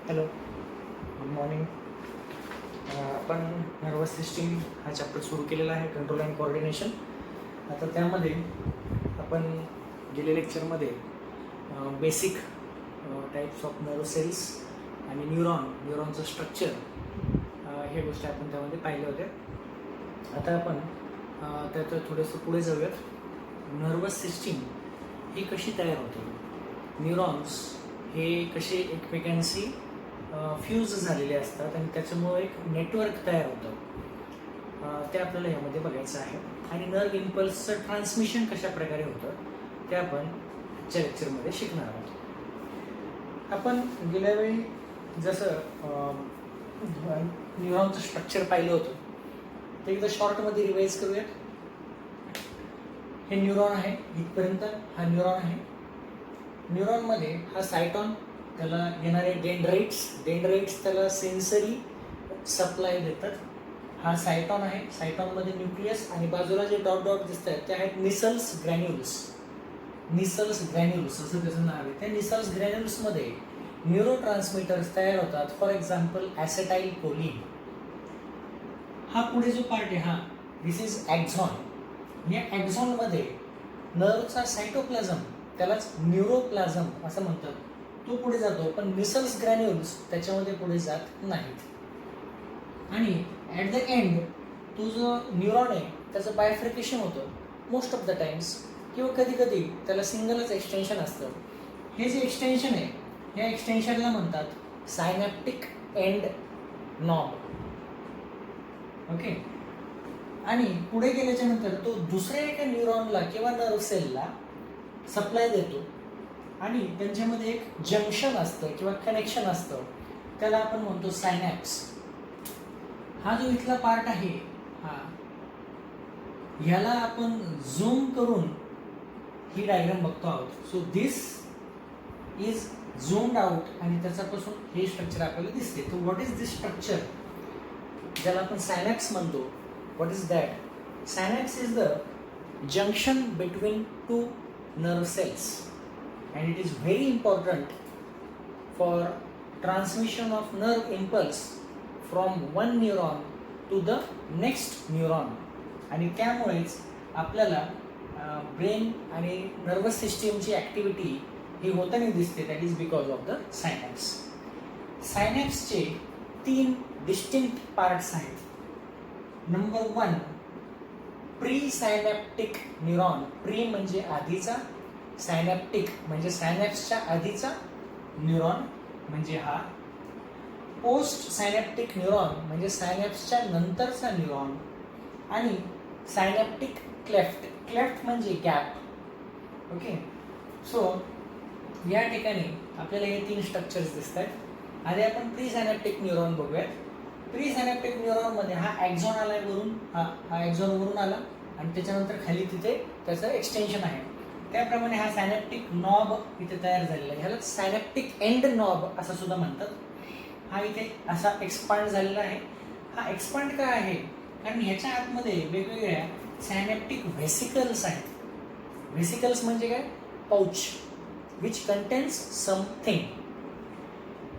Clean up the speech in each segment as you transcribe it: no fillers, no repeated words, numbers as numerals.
Hello, good morning. आपण nervous system हा chapter सुरू केलेला आहे, कंट्रोल अँड कोऑर्डिनेशन. आता त्यामध्ये आपण गेल्या लेक्चरमध्ये basic types of nerve cells आणि न्यूरॉनचं स्ट्रक्चर हे गोष्टी आपण त्यामध्ये पाहिल्या होत्या. आता आपण त्याचं थोडंसं पुढे जाऊयात. नर्वस सिस्टीम ही कशी तयार होते, न्यूरॉन्स हे कसे एकमेकांशी फ्यूज झालेले असतात आणि त्याच्यामुळे एक नेटवर्क तयार होतं, ते आपल्याला यामध्ये बघायचं आहे. आणि नर्व इम्पल्सचं ट्रान्समिशन कशा प्रकारे होतं ते आपण आजच्या लेक्चरमध्ये शिकणार आहोत. आपण गेल्या वेळी जसं न्यूरॉनचं स्ट्रक्चर पाहिलं होतं ते एकदा शॉर्टमध्ये रिवाईज करूयात. हे न्यूरॉन आहे, इथपर्यंत हा न्यूरॉन आहे. न्यूरॉनमध्ये हा सायटॉन, त्याला येणारे डेंड्राइट्स त्याला सेन्सरी सप्लाय देतात. हा सायटॉन आहे. सायटॉनमध्ये न्यूक्लियस आणि बाजूला जे डॉट डॉट दिसत आहेत ते आहेत निसल्स ग्रॅन्युल्स असं त्याचं नाव आहे. त्या निसल्स ग्रॅन्युल्समध्ये न्यूरो ट्रान्समीटर्स तयार होतात. For example acetylcholine. हा पुढे जो पार्ट आहे हा दिस इज ॲक्झॉन. या ॲक्झॉनमध्ये नर्वचा सायटोप्लाझम, त्यालाच न्यूरोप्लाझम असं म्हणतात, तो पुढे जातो. पण निसल्स ग्रॅन्युल्स त्याच्यामध्ये पुढे जात नाहीत. आणि ॲट द एंड तो जो न्यूरॉन आहे त्याचं बायफ्रिकेशन होतं मोस्ट ऑफ द टाइम्स, किंवा कधी कधी त्याला सिंगलच एक्सटेन्शन असतं. हे जे एक्सटेन्शन आहे या एक्सटेन्शनला म्हणतात सायनॅप्टिक एंड नॉब. ओके. आणि पुढे गेल्याच्या नंतर तो दुसऱ्या एका न्यूरॉनला किंवा नर्व सेलला सप्लाय देतो आणि त्यांच्यामध्ये एक जंक्शन असतं किंवा कनेक्शन असतं, त्याला आपण म्हणतो सायनॅप्स. हा जो इथला पार्ट आहे हा, ह्याला आपण झूम करून ही डायग्राम बघतो आहोत. सो दिस इज झूम्ड आउट आणि त्याच्यापासून हे स्ट्रक्चर आपल्याला दिसते. तो व्हॉट इज दिस स्ट्रक्चर ज्याला आपण सायनॅप्स म्हणतो, what is that? Synapse is the junction between two nerve cells and it is very important for transmission of nerve impulse from one neuron to the next neuron. आणि त्यामुळेच आपल्याला brain आणि nervous सिस्टीमची activity ही होताना दिसते. That is because of the synapse. सायनॅप्सचे 3 distinct parts आहेत. Number 1, presynaptic neuron. Pre म्हणजे आधीचा, सायनॅप्टिक म्हणजे सायनॅप्सच्या आधीचा न्यूरॉन म्हणजे हा. पोस्ट सायनॅप्टिक न्यूरॉन म्हणजे सायनॅप्सच्या नंतरचा न्यूरॉन. आणि सायनॅप्टिक क्लेफ्ट म्हणजे गॅप. ओके. सो या ठिकाणी आपल्याला हे 3 स्ट्रक्चर्स दिसत आहेत. आधी आपण प्री सायनॅप्टिक न्यूरॉन बघूयात. प्री सायनॅप्टिक न्यूरॉनमध्ये हा ॲक्झॉन आलाय वरून, हा ॲक्झॉन वरून आला आणि त्याच्यानंतर खाली तिथे त्याचं एक्सटेन्शन आहे. त्याप्रमाणे हा सायनॅप्टिक नॉब इथे तयार झालेला आहे. ह्याला सायनॅप्टिक एंड नॉब असं सुद्धा म्हणतात. हा इथे असा एक्सपांड झालेला आहे. हा एक्सपांड का आहे? कारण ह्याच्या आतमध्ये वेगवेगळ्या सायनॅप्टिक व्हेसिकल्स आहेत. व्हेसिकल्स म्हणजे काय? Pouch which contains something.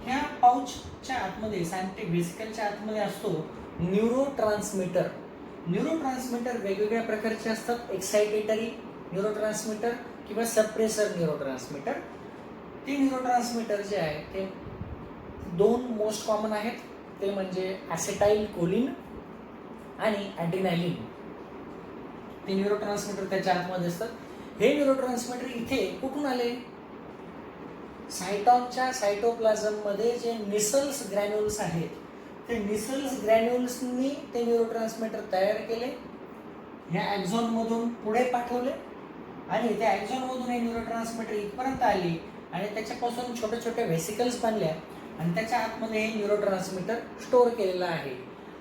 ह्या पाउचच्या आतमध्ये, सायनॅप्टिक व्हेसिकलच्या आतमध्ये असतो न्यूरो ट्रान्समीटर. न्यूरो ट्रान्समीटर वेगवेगळ्या प्रकारचे असतात. एक्साइटेटरी न्यूरो ट्रान्समीटर किंवा सप्रेसर न्यूरो ट्रान्समीटर. ते न्यूरो ट्रान्समीटर जे आहे ते 2 मोस्ट कॉमन आहेत. ते म्हणजे ॲसेटाइल कोलिन आणि ॲड्रिनालिन. ते न्यूरो ट्रान्समीटर त्याच्या आतमध्ये असतात. हे न्यूरो ट्रान्समीटर इथे कुठून आले? सायटॉनच्या सायटोप्लाझममध्ये जे निसल्स ग्रॅन्युल्स आहेत ते निसल्स ग्रॅन्युल्सनी ते न्यूरो ट्रान्समीटर तयार केले, ह्या ॲक्झॉनमधून पुढे पाठवले आणि त्या ॲक्झॉनमधून हे न्यूरो ट्रान्समीटर इथपर्यंत आली आणि त्याच्यापासून छोटे छोटे व्हेसिकल्स बनल्या आणि त्याच्या आतमध्ये हे न्यूरो ट्रान्समीटर स्टोअर केलेला आहे.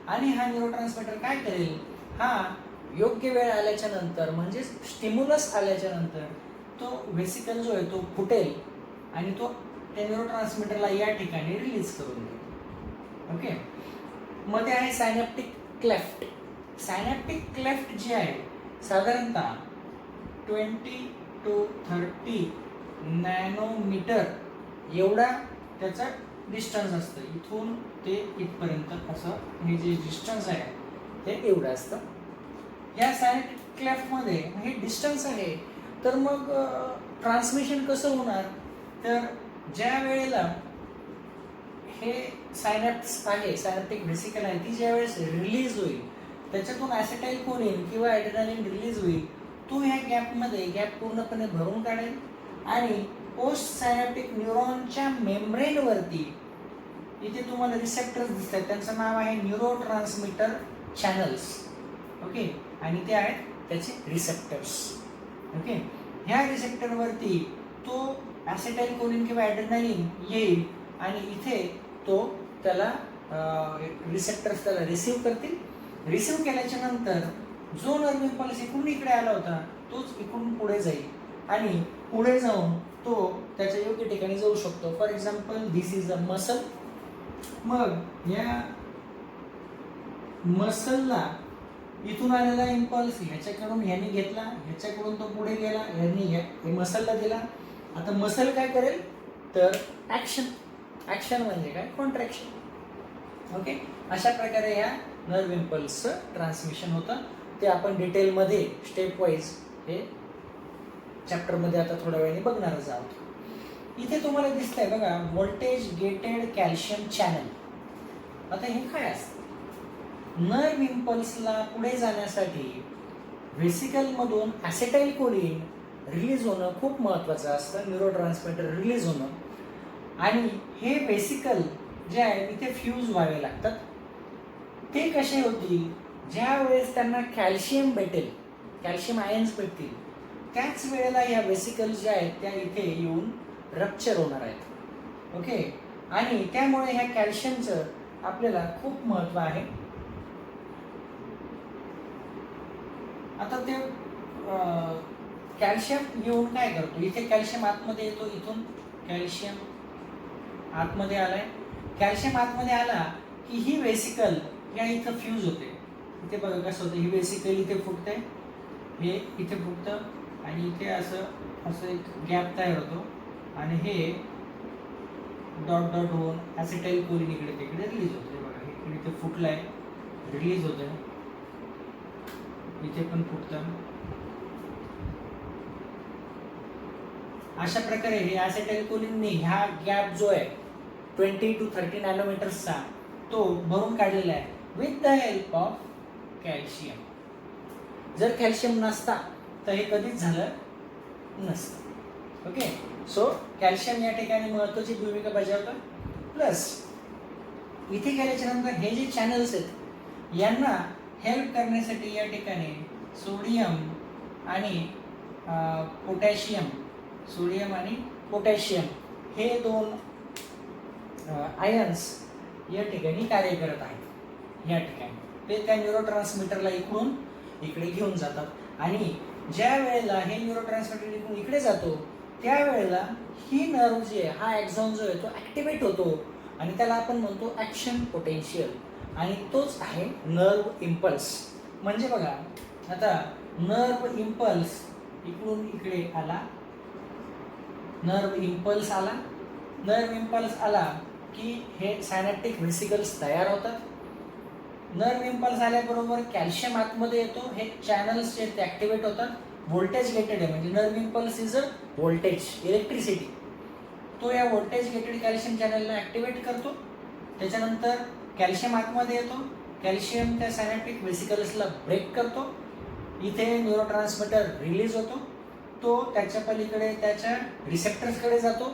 आणि हा न्यूरो ट्रान्समीटर काय करेल? हा योग्य वेळ आल्याच्या नंतर म्हणजे स्टिम्युलस आल्याच्या नंतर तो व्हेसिकल जो आहे तो फुटेल आणि तो त्या न्यूरो ट्रान्समीटरला या ठिकाणी रिलीज करून देईल. ओके. मध्ये आहे सायनॅप्टिक क्लेफ्ट. सायनॅप्टिक क्लेफ्ट जी आहे साधारणतः 20 to 30 नॅनोमीटर एवढा त्याचा डिस्टन्स असतं, इथून ते इथपर्यंत असं हे जे डिस्टन्स आहे ते एवढं असतं. या सायनेप्टिक क्लेफ्टमध्ये हे डिस्टन्स आहे, तर मग ट्रान्समिशन कसं होणार? तर ज्या वेळेला हे सायनॅप्स आहे, सायनॅप्टिक व्हेसिकल आहे, ती ज्या वेळेस रिलीज होईल, त्याच्यातून ॲसिटाइल कोलिन किंवा ॲड्रेनालिन रिलीज होईल, तो ह्या गॅप पूर्णपणे भरून काढेल आणि पोस्ट सायनॅप्टिक न्यूरॉनच्या मेम्ब्रेनवरती इथे तुम्हाला रिसेप्टर्स दिसतात, त्यांचं नाव आहे न्यूरो ट्रान्समीटर चॅनल्स. ओके, आणि ते आहेत त्याचे रिसेप्टर्स. ओके, ह्या रिसेप्टरवरती तो ॲसिटाइल कोलिन किंवा ॲड्रेनालिन येईल आणि इथे तो त्याला रिसेप्टर्स त्याला रिसीव्ह करतील. रिसीव्ह केल्याच्या नंतर जो नर्व्ह इम्पल्स इकडून इकडे आला होता तोच इकडून पुढे जाईल आणि पुढे जाऊन तो त्याच्या योग्य ठिकाणी जाऊ शकतो. For example, this is a muscle. मग या मसलला इथून आलेला इम्पल्स ह्याच्याकडून ह्याने घेतला, ह्याच्याकडून तो पुढे गेला, ह्याने मसलला दिला. आता मसल काय करेल? तर ॲक्शन. ॲक्शन म्हणजे काय? कॉन्ट्रॅक्शन. ओके, अशा प्रकारे ह्या नर्व्ह इम्पल्सचं ट्रान्समिशन होतं. ते आपण डिटेलमध्ये स्टेप वाईज हे चॅप्टरमध्ये आता थोड्या वेळाने बघणारच आहोत. इथे तुम्हाला दिसतंय बघा, व्होल्टेज गेटेड कॅल्शियम चॅनल. आता हे काय असतं? नर्व्ह इम्पल्सला पुढे जाण्यासाठी व्हेसिकलमधून ॲसिटाइल कोलिन रिलीज होणं खूप महत्त्वाचं असतं, न्यूरो ट्रान्समीटर रिलीज होणं. आणि हे व्हेसिकल जे आहे इथे फ्यूज व्हावे लागतात. ते कसे होतील? ज्या वेळेस त्यांना कॅल्शियम भेटेल, कॅल्शियम आयन्स भेटतील, त्याच वेळेला ह्या व्हेसिकल ज्या आहेत त्या इथे येऊन रप्चर होणार आहेत. ओके, आणि त्यामुळे ह्या कॅल्शियमचं आपल्याला खूप महत्त्व आहे. आता ते कॅल्शियम येऊन काय करतो? इथे कॅल्शियम आतमध्ये येतो, इथून कॅल्शियम आतमध्ये आलाय. कॅल्शियम आतमध्ये आला की ही व्हेसिकल या इथं फ्यूज होते. इथे बघा कसं होतं, ही व्हेसिकल इथे फुटते, हे इथे फुटतं आणि इथे असं एक गॅप तयार होतो आणि हे डॉट डॉट होऊन ॲसिटाइल कोलिन इकडे तिकडे रिलीज होते. बघा, इकडे इथे फुटलाय, रिलीज होतं, इथे पण फुटतं. अशा प्रकारे हे ॲसिटाइल कोलिनने ह्या गॅप जो आहे 20 to 30 नॅनोमीटर्सचा तो भरून काढलेला आहे with the help of calcium. जर कॅल्शियम नसता तर हे कधीच झालं नसतं. ओके, सो कॅल्शियम या ठिकाणी महत्त्वाची भूमिका बजावतं. प्लस इथे गेल्याच्या नंतर हे जे चॅनल्स आहेत यांना हेल्प करण्यासाठी या ठिकाणी सोडियम आणि पोटॅशियम, सोडियम आणि पोटॅशियम हे दोन आयन्स या ठिकाणी कार्य करत आहेत. या ठिकाणी ते त्या न्यूरो ट्रान्समीटरला इकडून इकडे घेऊन जातात आणि ज्या वेळेला हे न्यूरो ट्रान्समीटर इकडून इकडे जातो त्यावेळेला ही नर्व जी आहे, हा एक्झॉन जो आहे तो ॲक्टिवेट होतो आणि त्याला आपण म्हणतो ॲक्शन पोटेन्शियल, आणि तोच आहे नर्व इम्पल्स. म्हणजे बघा, आता नर्व इम्पल्स इकडून इकडे आला, नर्व इम्पल्स आला, नर्व इम्पल्स आला की हे सायनॅप्टिक व्हेसिकल्स तयार होतात. नर्व इम्पल्स आल्याबरोबर कॅल्शियम आतमध्ये येतो, हे चॅनल्स जे ॲक्टिवेट होतात. व्होल्टेज गेटेड आहे, म्हणजे nerve impulse is a voltage, electricity. तो या व्होल्टेज गेटेड कॅल्शियम चॅनलला ॲक्टिवेट करतो. त्याच्यानंतर कॅल्शियम आतमध्ये येतो, कॅल्शियम त्या सायनॅप्टिक व्हेसिकल्सला ब्रेक करतो, इथे न्यूरो ट्रान्समीटर रिलीज होतो, तो त्याच्या पलीकडे त्याच्या रिसेप्टर्सकडे जातो,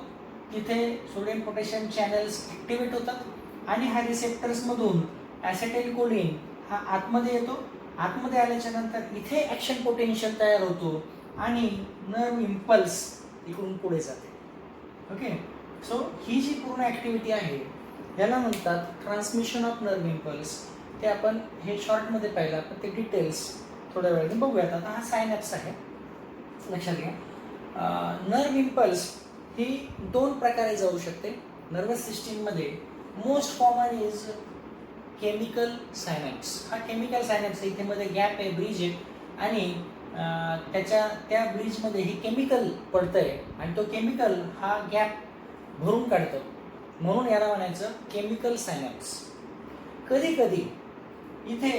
तिथे सोडियम पोटॅशियम चॅनल्स ॲक्टिवेट होतात आणि ह्या रिसेप्टर्समधून ॲसिटाइल कोलिन हा आतमध्ये येतो. आतमध्ये आल्याच्या नंतर इथे ॲक्शन पोटेन्शियल तयार होतो आणि नर्व इम्पल्स इकडून पुढे जाते. ओके, सो ही जी पूर्ण ॲक्टिव्हिटी आहे याला म्हणतात ट्रान्समिशन ऑफ नर्व इम्पल्स. ते आपण हे शॉर्टमध्ये पाहिलं, आपण ते डिटेल्स थोड्या वेळाने बघूयात. आता हा सायनॅप्स आहे, लक्षात घ्या. नर्व इम्पल्स ही दोन प्रकारे जाऊ शकते नर्वस सिस्टीममध्ये. Most common is chemical synapse. हा केमिकल सायनॅप्स इथे मध्ये गॅप आहे, ब्रिज आहे आणि त्या ब्रिजमध्ये हे केमिकल पडतंय आणि तो केमिकल हा गॅप भरून काढतो. म्हणून याला म्हणायचं केमिकल सायनॅप्स. कधी कधी इथे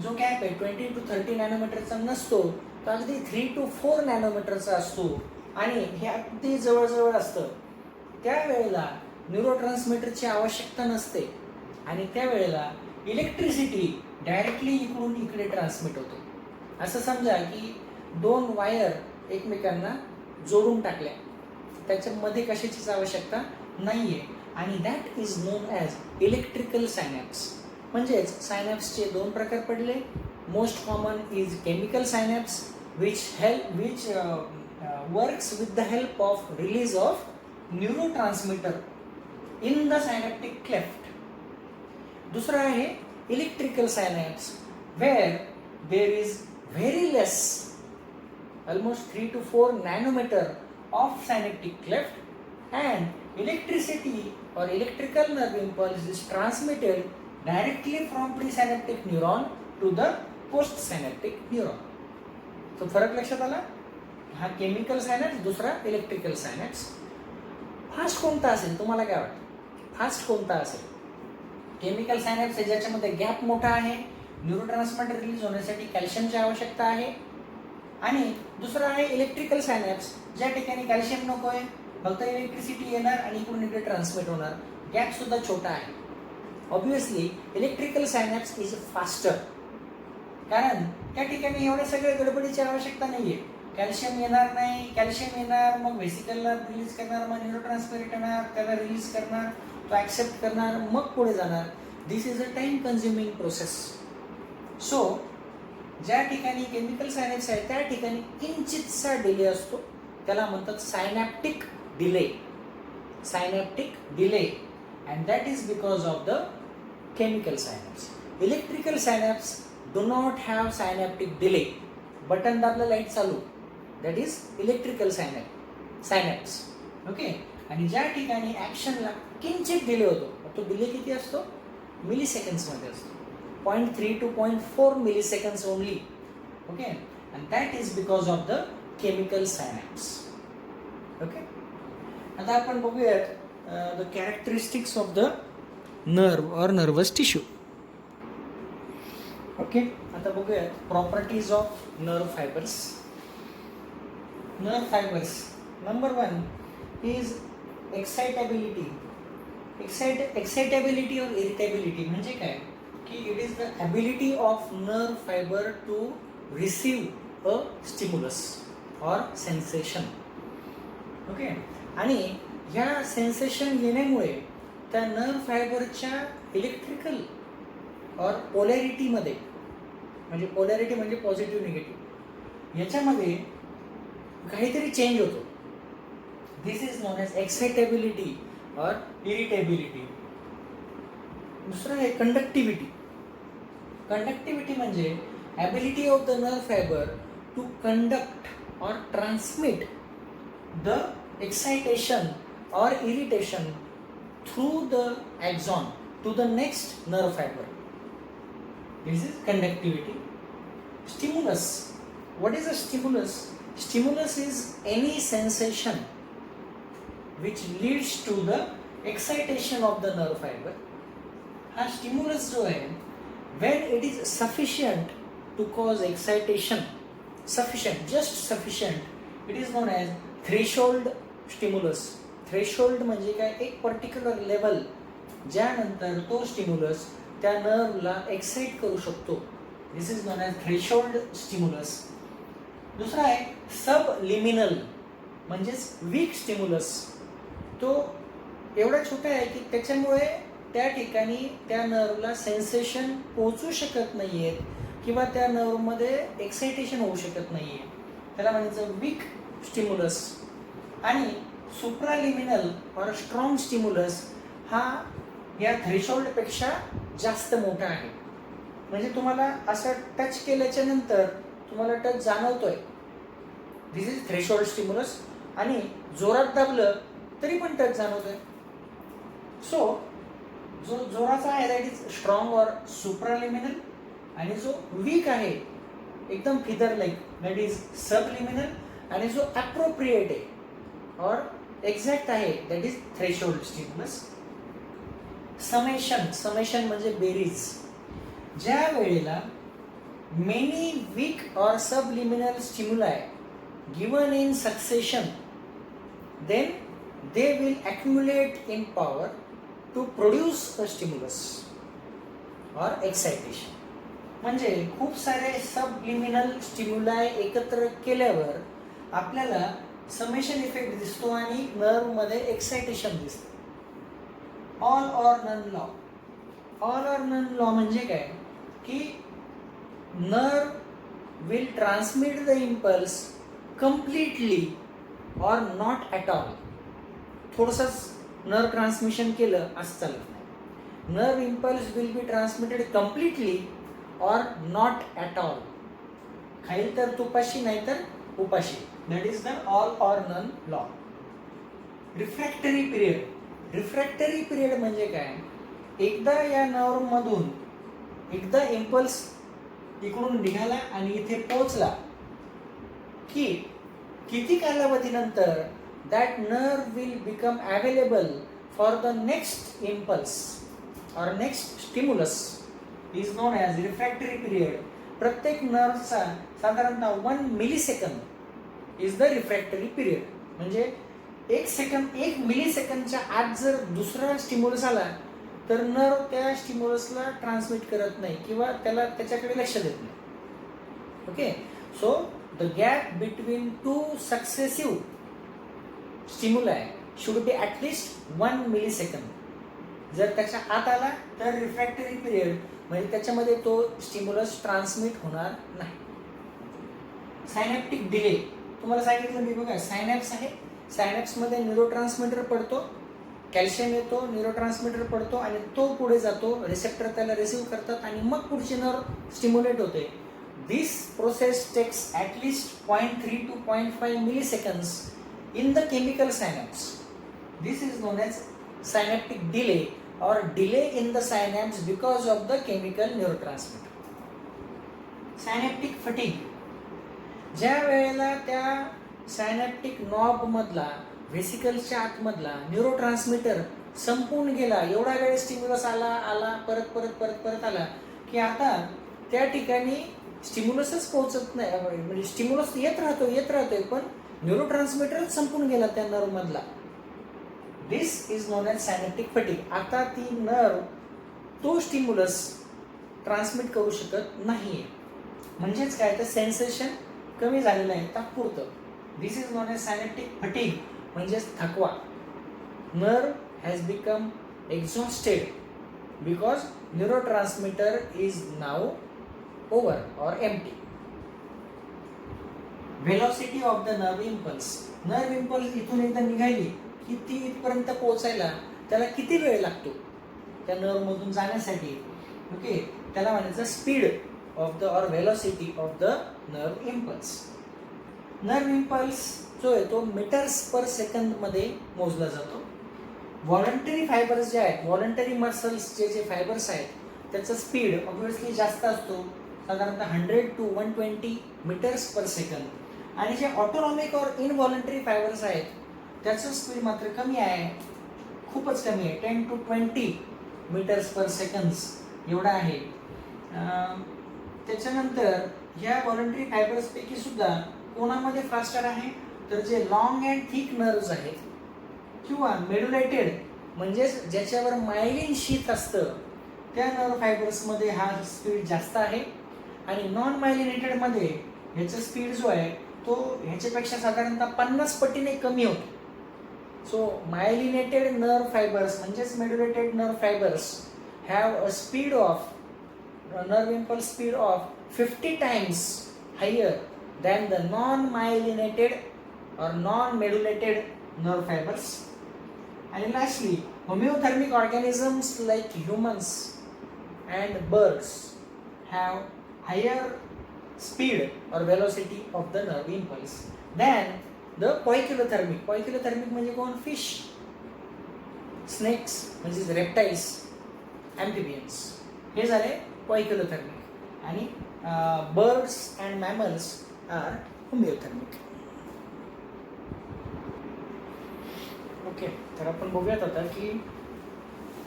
जो गॅप आहे 20 to 30 नॅनोमीटरचा नसतो, तर अगदी 3 to 4 नॅनोमीटरचा असतो आणि हे अगदी जवळजवळ असतं. त्यावेळेला न्यूरोट्रान्समीटरची आवश्यकता नसते आणि त्यावेळेला इलेक्ट्रिसिटी डायरेक्टली इकडून इकडे ट्रान्समिट होते. असं समजा की 2 वायर एकमेकांना जोडून टाकल्या, त्याच्यामध्ये कशाचीच आवश्यकता नाही आहे आणि that is known as electrical synapse. म्हणजेच सायनॅप्सचे 2 प्रकार पडले. Most common is chemical synapse which works with the help of release of neurotransmitter in the synaptic cleft. दुसरा आहे electrical synapse where there is very less, almost 3 to 4 nanometer of synaptic cleft and electricity or electrical nerve impulse is transmitted directly from presynaptic neuron to the postsynaptic neuron. तो फरक लक्षात आला. हा chemical synapse, दुसरा electrical synapse. Fast कोणता असेल तुम्हाला काय वाटतं? फास्ट कोणता असेल? केमिकल सायनॅप्स आहे ज्याच्यामध्ये गॅप मोठा आहे, न्यूरोट्रान्समीटर रिलीज होण्यासाठी कॅल्शियमची आवश्यकता आहे. आणि दुसरं आहे इलेक्ट्रिकल सायनॅप्स ज्या ठिकाणी कॅल्शियम नको आहे, फक्त इलेक्ट्रिसिटी येणार आणि इकडून इकडे ट्रान्समिट होणार, गॅप सुद्धा छोटा आहे. Obviously electrical synapse is faster, कारण त्या ठिकाणी एवढ्या सगळ्या गडबडीची आवश्यकता नाही आहे. कॅल्शियम येणार नाही, कॅल्शियम येणार मग व्हेसिकलला रिलीज करणार, मग न्यूरोट्रान्समिटर येणार, त्याला रिलीज करणार, तो ॲक्सेप्ट करणार, मग पुढे जाणार. This is a time consuming process. So ज्या ठिकाणी केमिकल सायनॅप्स आहे त्या ठिकाणी किंचितसा डिले असतो, त्याला म्हणतात synaptic delay. Synaptic delay and that is because of the chemical synapse. Electrical synapse do not have synaptic delay. Button दाबलं लाईट चालू, that is electrical synapse. Okay. आणि ज्या ठिकाणी ॲक्शनला किंचित डिले होतो, तो डिले किती असतो? मिली सेकंड्समध्ये असतो. 0.3 to 0.4 milliseconds only. Okay, and that is because of the chemical synapse. Okay. आता आपण बघूयात the characteristics of the nerve or nervous tissue. Okay, आता बघूयात properties of nerve fibers. Nerve fibers. Number 1 is excitability. Excitability or irritability म्हणजे काय? It is the ability of nerve fiber to receive a stimulus or sensation. Okay. आणि ह्या sensation येण्यामुळे त्या nerve फायबरच्या electrical और पोलॅरिटीमध्ये, म्हणजे पोलॅरिटी म्हणजे पॉझिटिव्ह निगेटिव्ह, याच्यामध्ये काहीतरी चेंज होतो. This is known as excitability और इरिटेबिलिटी. दुसरं आहे कंडक्टिव्हिटी. कंडक्टिव्हिटी म्हणजे ability of the nerve fibre to conduct और ट्रान्समिट द एक्साइटेशन और irritation through the axon to the next nerve fibre. This is conductivity. Stimulus. What is a stimulus? Stimulus is any sensation which leads to the excitation of the nerve fiber. हा stimulus जो आहे, when it is sufficient to cause excitation, sufficient, just sufficient, it is known as threshold stimulus. Threshold म्हणजे काय? एक particular level ज्यानंतर तो stimulus त्या नर्वला excite करू शकतो. This is known as threshold stimulus. दुसरा आहे सबलिमिनल म्हणजेच वीक स्टिम्युलस. तो एवढा छोटा आहे की त्याच्यामुळे त्या ठिकाणी त्या नर्वला सेन्सेशन पोहोचू शकत नाही आहेत किंवा त्या नर्वमध्ये एक्साइटेशन होऊ शकत नाही आहे, त्याला म्हणायचं वीक स्टिम्युलस. आणि सुप्रालिमिनल और स्ट्रॉंग स्टिम्युलस हा या थ्रेशोल्डपेक्षा जास्त मोठा आहे. म्हणजे तुम्हाला असं टच केल्याच्या नंतर तुम्हाला टच जाणवतोय, दिस इज थ्रेशोल्ड स्टिम्युलस. आणि जोरात दाबलं तरी पण टच जाणवतोय. सो जो जोराचा आहे दॅट इज स्ट्रॉंग और सुप्रालिमिनल, आणि जो वीक आहे एकदम feather like that is subliminal, आणि जो अप्रोप्रिएट आहे और एक्झॅक्ट आहे that is threshold stimulus. Summation म्हणजे बेरीज. ज्या वेळेला मेनी वीक और subliminal stimuli given in succession, then they will accumulate in power to produce a stimulus or excitation. म्हणजे खूप सारे सबलिमिनल स्टिम्युलाय एकत्र केल्यावर आपल्याला समेशन इफेक्ट दिसतो आणि नर्व मध्ये एक्साइटेशन दिसतं. All or none law. All or none law म्हणजे काय की nerve will transmit the impulse completely or not at all. थोडंसंच नर्व ट्रान्समिशन केलं असं चालत नाही. Nerve impulse will be transmitted completely or not at all. खाईल तर तुपाशी नाही तर उपाशी. That is the all or none law. Refractory period. Refractory period म्हणजे काय, एकदा या नर्व मधून एकदा इम्पल्स इकडून निघाला आणि इथे पोहोचला की किती कालावधीनंतर that nerve will become available for the next impulse or next stimulus is known as refractory period. प्रत्येक नर्वचा साधारणतः 1 millisecond is the refractory period. म्हणजे 1 मिलीसेकंदच्या आत जर दुसरा स्टिम्युलस आला तर नर्व त्या स्टिम्युलसला ट्रान्समिट करत नाही किंवा त्याच्याकडे लक्ष देत नाही. Okay, so the gap between 2 successive stimuli should be at least 1 millisecond. जर त्याच्या आत आला तर रिफ्रॅक्टरी पिरियड म्हणजे त्याच्यामध्ये तो स्टिम्युलस ट्रान्समिट होणार नाही. सायनॅप्टिक डिले तुम्हाला सांगितलं मी बघा. सायनॅप्स आहे, सायनॅप्समध्ये न्यूरोट्रान्समीटर पडतो, कॅल्शियम येतो, न्यूरोट्रान्समीटर पडतो आणि तो पुढे जातो, रिसेप्टर त्याला रिसीव्ह करतात आणि मग पुढचे नर्व स्टिम्युलेट होते. दिस process text at least 0.3 to 0.5 milliseconds in the chemical synapse. This is known as synaptic delay or delay in the synapse because of the chemical neurotransmitter. Synaptic fatigue. ज्या वेळेला त्या सायनॅप्टिक knob मधला व्हेसिकलच्या आतमधला न्यूरोट्रान्समीटर संपून गेला, एवढा वेळ स्टिम्युलस आला परत परत परत परत आला की आता त्या ठिकाणी स्टिम्युलसच पोहोचत नाही. म्हणजे स्टिम्युलस येत राहतोय पण न्यूरोट्रान्समीटरच संपून गेला त्या नर्व मधला. दिस is known as synaptic fatigue. आता ती नर्व तो स्टिम्युलस ट्रान्समिट करू शकत नाहीये. म्हणजेच काय तर सेन्सेशन कमी झालेलं आहे तात्पुरतं. This is known as synaptic fatigue म्हणजेच थकवा. Nerve has become exhausted because neurotransmitter is now over or empty. Velocity of the nerve impulse. Nerve impulse इथून एकदा निघाली की ती इथपर्यंत पोहोचायला त्याला किती वेळ लागतो त्या नर्व मधून जाण्यासाठी. ओके, त्याला म्हणायचं स्पीड ऑफ द और velocity of the nerve impulse. Nerve impulse जो आहे तो मीटर्स पर सेकंद मध्ये मोजला जातो. व्हॉलंटरी फायबर्स जे आहेत, व्हॉलंटरी मसल्सचे जे फायबर्स आहेत त्याचा स्पीड ऑब्व्हियसली जास्त असतो, साधारणतः 100 to 120 मीटर्स पर सेकंद. आणि जे ऑटोनॉमिक और इनव्हॉलंटरी फायबर्स आहेत त्याचं स्पीड मात्र कमी आहे, खूपच कमी आहे, 10 to 20 मीटर्स पर सेकंद एवढा आहे. त्याच्यानंतर ह्या व्हॉलंटरी फायबर्सपैकी सुद्धा कोणामध्ये फास्टर आहे तर जे लॉंग अँड थिक नर्व्स आहेत किंवा मेडुलेटेड म्हणजेच ज्याच्यावर मायलिन शीथ असतं त्या नर्व फायबर्समध्ये हा स्पीड जास्त आहे. आणि नॉन मायलिनेटेडमध्ये ह्याचा स्पीड जो आहे तो ह्याच्यापेक्षा साधारणतः 50 पटीने कमी होतो. सो मायलिनेटेड नर्व फायबर्स म्हणजेच medullated nerve fibres have a speed of nerve impulse speed of 50 times higher than the non-myelinated or non-medulated nerve fibers. And lastly, homeothermic organisms like humans and birds have higher speed or velocity of the nerve impulse than the poikilothermic. Poikilothermic म्हणजे कोण? Fish, snacks म्हणजे reptiles, amphibians. हे झाले poikilothermic आणि birds and mammals are homeothermic. Okay, तर आपण बघूयात आता की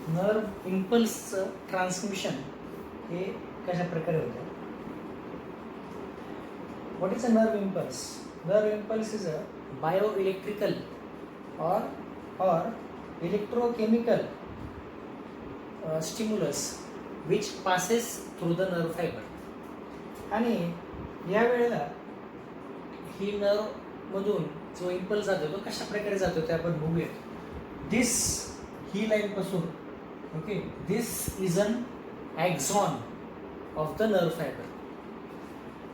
नर्व इम्पल्सचं ट्रान्समिशन हे कशा प्रकारे होतं. What is a nerve impulse? Nerve impulse is a bioelectrical or electrochemical stimulus which passes through the nerve fiber. आणि या वेळेला ही नर्व मधून जो इम्पल्स जातो तो कशा प्रकारे जातो ते आपण बघूयात. दिस ही लाईन पासून okay this is an axon of the nerve fibre.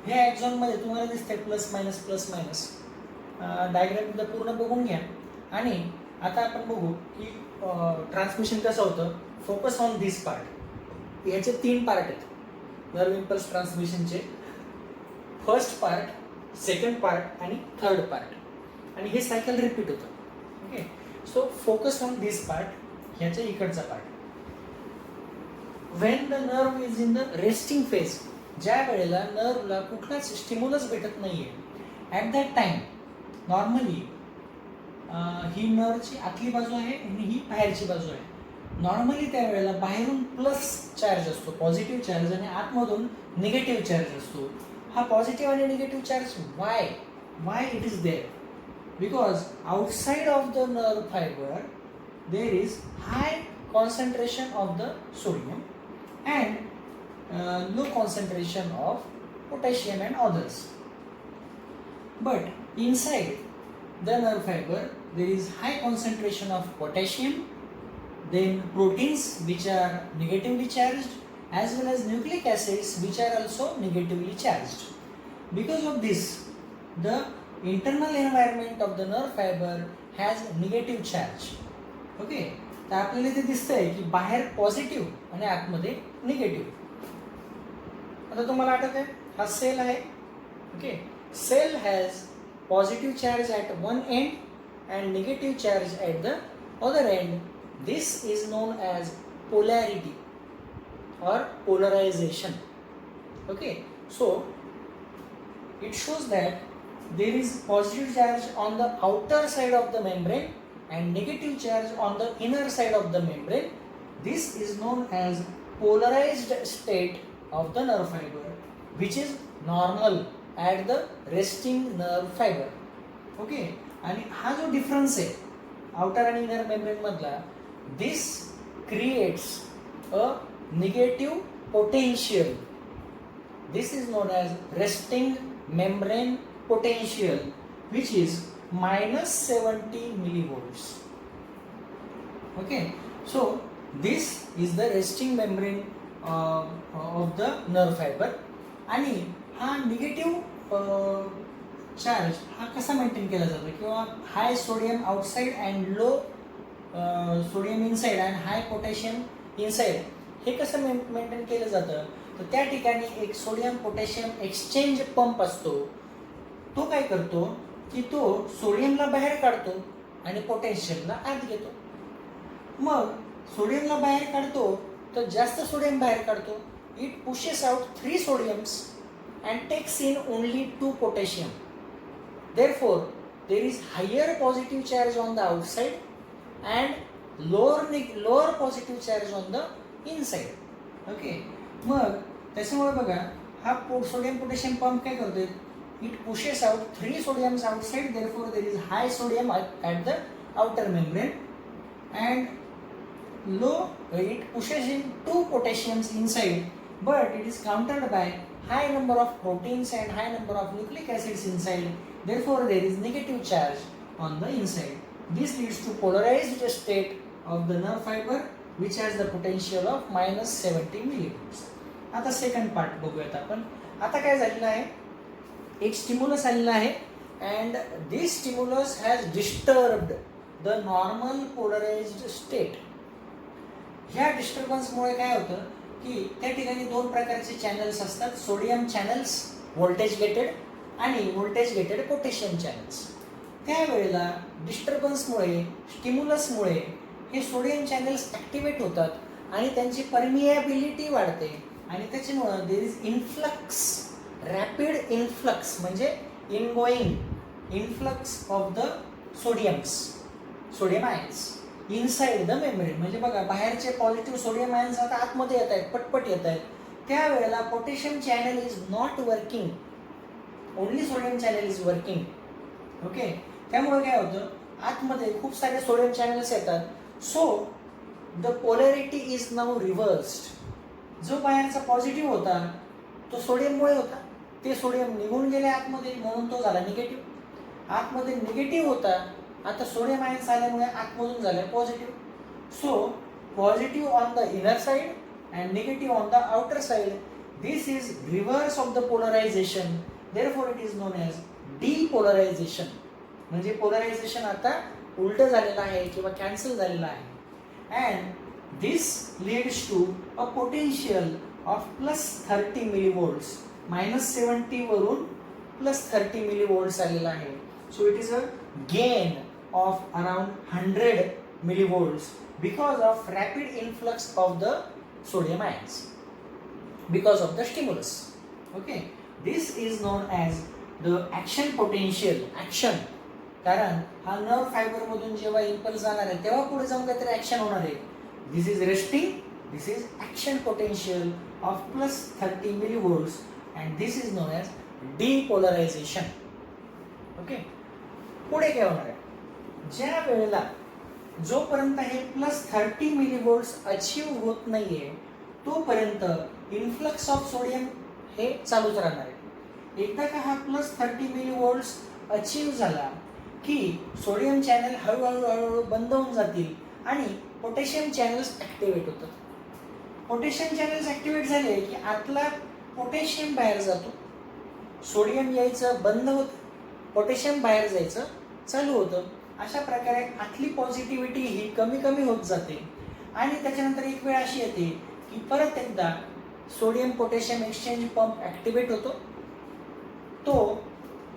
ह्या ॲक्झॉन मध्ये तुम्हाला दिसतंय प्लस मायनस डायग्राम पूर्ण बघून घ्या. आणि आता आपण बघू की ट्रान्समिशन कसं होतं. Focus on this part. याचे 3 पार्ट आहेत नर्व इम्पल्स ट्रान्समिशनचे. फर्स्ट पार्ट, सेकंड पार्ट आणि थर्ड पार्ट. आणि हे सायकल रिपीट होतं. Okay so focus on this part, ह्याच्या इकडचा part. When the nerve is in the resting phase, ज्या वेळेला नर्वला कुठलाच स्टिम्युलस भेटत नाहीये, ॲट दॅट टाइम नॉर्मली ही नर्वची आतली बाजू आहे आणि ही बाहेरची बाजू आहे. नॉर्मली त्यावेळेला बाहेरून प्लस चार्ज असतो, पॉझिटिव्ह चार्ज, आणि आतमधून निगेटिव्ह चार्ज असतो. हा पॉझिटिव्ह आणि negative charge why it is there? Because outside of the nerve fibre there is high concentration of the sodium and low concentration of potassium and others. But inside the nerve fiber there is high concentration of potassium, then proteins which are negatively charged, as well as nucleic acids which are also negatively charged. Because of this the internal environment of the nerve fiber has negative charge. Okay तर आपल्याला इथे दिसतंय की बाहेर positive आणि आतमध्ये negative. आता तुम्हाला आठवत आहे हा सेल आहे. Okay cell has positive charge at one end and negative charge at the other end. This is known as polarity or polarization. Okay so it shows that there is positive charge on the outer side of the membrane and negative charge on the inner side of the membrane. This is known as polarized state of the nerve fiber, which is normal at the resting nerve fiber. Okay आणि हा जो difference आहे outer आणि inner membrane मधला, this creates a negative potential. This is known as resting membrane potential which is -70 millivolts. Okay so this is the resting membrane of the nerve fibre. आणि हा negative charge हा कसा maintain केला जातो, किंवा हाय sodium outside and low sodium inside and high potassium inside, हे कसं maintain केलं जातं. तर त्या ठिकाणी एक सोडियम पोटॅशियम एक्सचेंज पंप असतो. तो काय करतो की तो सोडियमला बाहेर काढतो आणि पोटॅशियमला आत घेतो. मग सोडियमला बाहेर काढतो तर जास्त सोडियम बाहेर काढतो. It pushes out 3 sodiums and takes in only 2 potassium. Therefore, there is higher positive charge on the outside and lower positive charge on the inside. Okay. मग त्याच्यामुळे बघा हा सोडियम पोटॅशियम पंप काय करतोय, it pushes out 3 sodiums outside. Therefore, there is high sodium at the outer membrane and it pushes in 2 potassiums inside, but it is countered by high number of proteins and high number of nucleic acids inside. Therefore, there is negative charge on the inside. This leads to polarized state of the nerve fiber, which has the potential of -70 millivolts. आता second part बघूयात आपण. आता काय झालेलं आहे, एक stimulus आलेला आहे and this stimulus has disturbed the normal polarized state. ह्या डिस्टर्बन्समुळे काय होतं की त्या ठिकाणी 2 प्रकारचे चॅनल्स असतात, सोडियम चॅनल्स व्होल्टेज गेटेड आणि व्होल्टेज गेटेड पोटॅशियम चॅनल्स. त्यावेळेला डिस्टर्बन्समुळे स्टिम्युलसमुळे हे सोडियम चॅनल्स ॲक्टिवेट होतात आणि त्यांची परमिएबिलिटी वाढते आणि त्याच्यामुळं there is influx, rapid influx म्हणजे ingoing influx of the sodium ions. Inside the membrane. म्हणजे बघा बाहेरचे पॉझिटिव्ह सोडियम आयन्स आता आतमध्ये येत आहेत, पटपट येत आहेत. त्यावेळेला potassium channel is not working, only sodium channel is working. Okay, त्यामुळे काय होतं, आतमध्ये खूप सारे सोडियम चॅनल्स येतात. So the polarity is now रिव्हर्स्ड. जो बाहेरचा पॉझिटिव्ह होता तो सोडियममुळे होता, ते सोडियम निघून गेले आतमध्ये, म्हणून तो झाला निगेटिव्ह. आतमध्ये निगेटिव्ह होता, आता सोडियम आयन्स आल्यामुळे आतमधून झाले positive. So positive on the inner side and negative on the outer side. This is reverse of the polarisation. Therefore it is known as depolarisation. म्हणजे पोलरायझेशन आता उलट झालेलं आहे किंवा कॅन्सल झालेलं आहे. And this leads to a potential of +30 millivolts. -70 वरून +30 millivolts आलेला आहे. So it is a gain of around 100 millivolts because of rapid influx of the sodium ions, because of the stimulus. Okay, this is known as the action potential. Action, कारण हा nerve fibre मधून जेव्हा impulse जाणार आहे तेव्हा पुढे जाऊन काहीतरी ऍक्शन होणार आहे. This is resting, this is action potential of +30 millivolts and this is known as depolarisation. Okay, पुढे काय होणार आहे, ज्या वेळेला जोपर्यंत हे +30 मिलीव्होल्ट्स अचीव होत नाहीये तोपर्यंत इन्फ्लक्स ऑफ सोडियम हे चालूच राहणार आहे. एकदा का हा +30 मिलीव्होल्ट्स अचीव झाला की सोडियम चॅनल हळूहळू बंद होऊन जातील आणि पोटॅशियम चॅनल्स ऍक्टिव्हेट होतात. पोटॅशियम चॅनल्स ऍक्टिव्हेट झाले की आतला पोटॅशियम बाहेर जातो, सोडियम यायचं बंद होतं, पोटॅशियम बाहेर जायचं चालू होतं. अशा प्रकारे आतली पॉझिटिव्हिटी ही कमी कमी होत जाते आणि त्याच्यानंतर एक वेळ अशी येते की परत एकदा sodium potassium exchange pump activate होतो. तो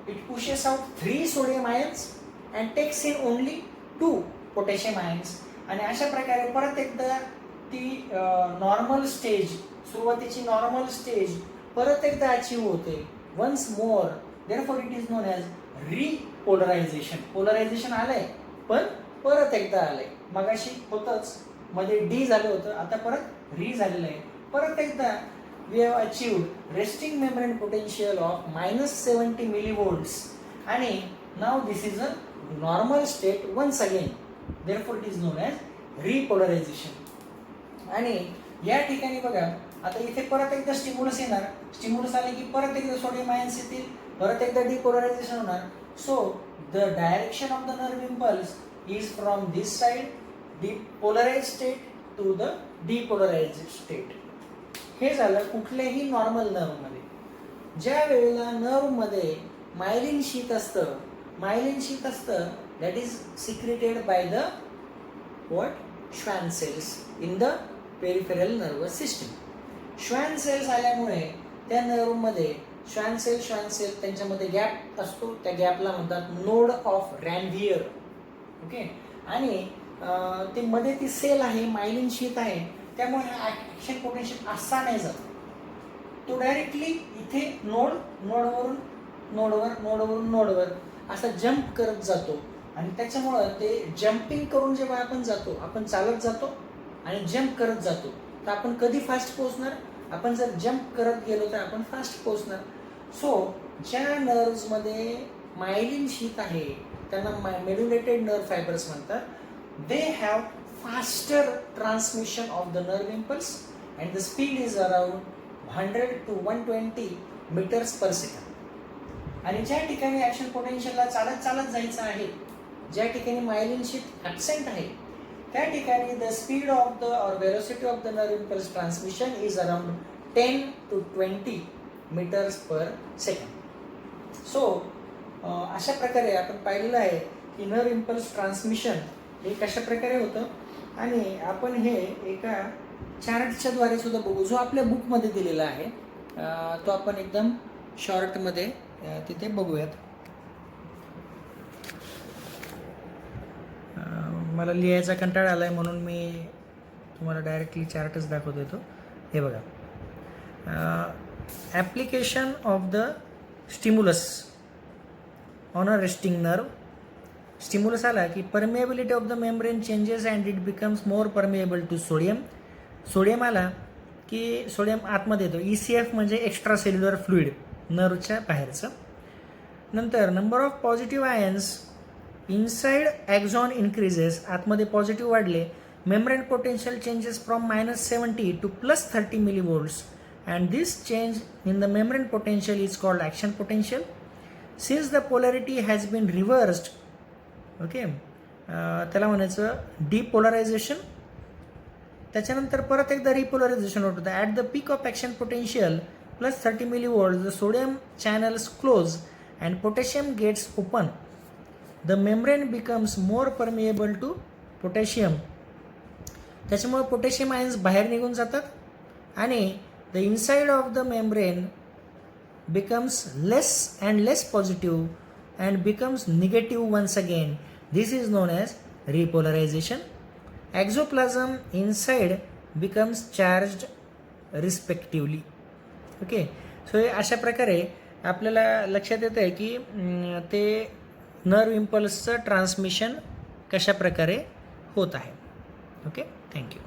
it pushes out 3 sodium ions and takes in only 2 potassium ions. आणि अशा प्रकारे परत एकदा ती नॉर्मल स्टेज, सुरुवातीची नॉर्मल स्टेज परत एकदा अचीव होते. Once more. Therefore it is known as repolarisation. Polarisation आलंय पण परत एकदा आलंय. मगाशी होतच, मध्ये डी झालं होतं, आता परत री झालेलं आहे. परत एकदा we have achieved resting membrane potential of -70 millivolts आणि now this is a normal state once again. Therefore it is known as repolarisation. आणि या ठिकाणी बघा, आता इथे परत एकदा स्टिम्युलस येणार. स्टिम्युलस आले की परत एकदा सोडियम आयन्स येतील, परत एकदा डिपोलरायझेशन होणार. So the direction of the nerve impulse is from this side, the polarise state, to the depolarised state. हे झालं कुठल्याही नॉर्मल नर्वमध्ये. ज्या वेळेला नर्वमध्ये मायलिन शीथ असतं, मायलिन शीथ असतं that is secreted by the what, Schwann cells in the peripheral nervous system. Schwann cells आल्यामुळे त्या नर्वमध्ये श्वान सेल त्यांच्यामध्ये गॅप असतो, त्या गॅपला म्हणतात नोड ऑफ रॅनव्हियर. ओके, आणि ते मध्ये ती सेल आहे, मायलिन शीथ आहे, त्यामुळे ऍक्शन पोटेन्शियल असा नाही जात, तो डायरेक्टली इथे नोडवरून नोडवर असा जम्प करत जातो. आणि त्याच्यामुळं ते जम्पिंग करून जेव्हा आपण जातो, आपण चालत जातो आणि जम्प करत जातो, तर आपण कधी फास्ट पोहोचणार? आपण जर जम्प करत गेलो तर आपण फास्ट पोहोचणार. सो ज्या नर्व्समध्ये मायलिन शीथ आहे त्यांना मेड्युलेटेड नर्व फायबर्स म्हणतात. They have faster transmission of the nerve impulse and the speed is around 100 to 120 metres per second. आणि ज्या ठिकाणी ऍक्शन पोटेन्शियलला चालत जायचं आहे, ज्या ठिकाणी मायलिन शीथ ॲब्सेंट आहे, त्या ठिकाणी the speed of the or velocity of the nerve impulse transmission is around 10 to 20 metres per second. So अशा प्रकारे आपण पाहिलेलं आहे की नर्व इम्पल्स ट्रान्समिशन हे कशा प्रकारे होतं. आणि आपण हे एका चार्टच्या द्वारे सुद्धा बघू, जो आपल्या बुकमध्ये दिलेला आहे. तो आपण एकदम शॉर्टमध्ये तिथे बघूयात. मला लिहायचा कंटाळा आला आहे म्हणून मी तुम्हाला डायरेक्टली चार्टच दाखवत येतो. हे बघा, application of the stimulus on a resting nerve stimulus आला की permeability of the membrane changes and it becomes more permeable to sodium. Sodium आला की सोडियम आतमध्ये येतो. ECF म्हणजे एक्स्ट्रा सेल्युलर फ्लुइड, नर्वच्या बाहेरचं. नंतर number of positive ions inside axon increases, आतमध्ये पॉझिटिव्ह वाढले. Membrane potential changes from -70 to +30 millivolts and this change in the membrane potential is called action potential. Since the polarity has been reversed, okay, त्याला म्हणायचं depolarisation. त्याच्यानंतर परत एकदा repolarisation होत होतं. At the peak of action potential +30 millivolts the sodium channels close and potassium gates open. The membrane becomes more permeable to potassium. त्याच्यामुळे potassium ions बाहेर निघून जातात आणि the inside of the membrane becomes less and less positive and becomes negative once again. This is known as repolarisation. Axoplasm inside becomes charged respectively. Okay, so हे अशा प्रकारे आपल्याला लक्षात येतं आहे की ते नर्व इम्पल्सचं ट्रान्समिशन कशा प्रकारे होत आहे. Okay, thank you.